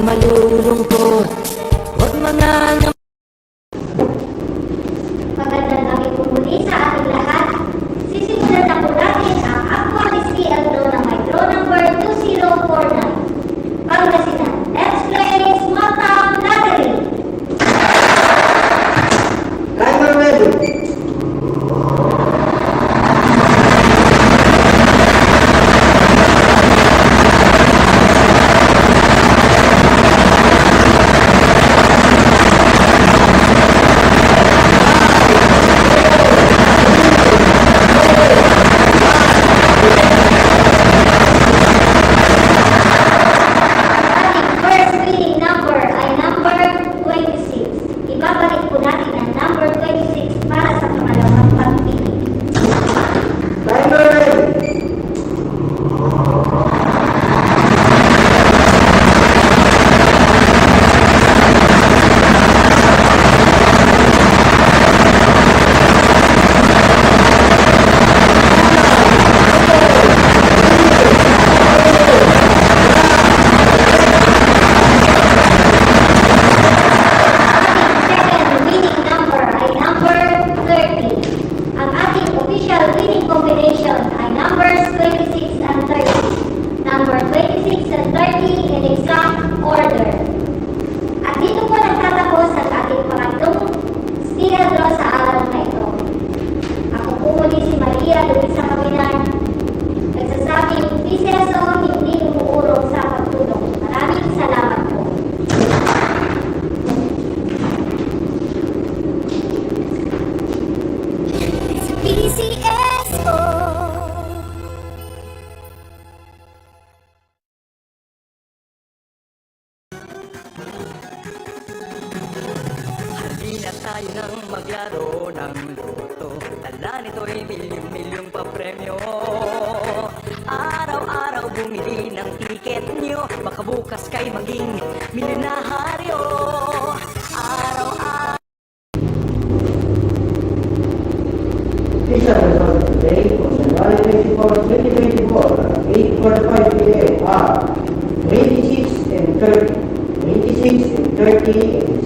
malulungkot, huwag mga Magandang gabi po muli sa ating lahat. Sisimulan na po natin ang Aqua Draw na may draw number 2049. Pangasinan, let's play Small Town Lottery. Timer ready. Ibabalik po natin ang number 26 para sa pangalawang pagpili. Timer ready. Combination ay numbers 26 and 30. Number 26 and 30 in exact order. At dito po nagtatapos ang ating pangatlong Steal Draw sa araw na ito. Ako po muli si Maria Luisa Caminan. Nagsasabing, Piseso, hindi umuurong sa pagtulong. Maraming salamat po. PCSO. Halina tayo nang maglaro ng loto. Tala nito'y milyong-milyong papremyo. Araw-araw bumili ng tiket nyo, baka bukas kay maging milyonaryo. Araw-araw These are the results today on January 24, 2024, 8:45 p.m. are 26 and 30, 26 and 30 and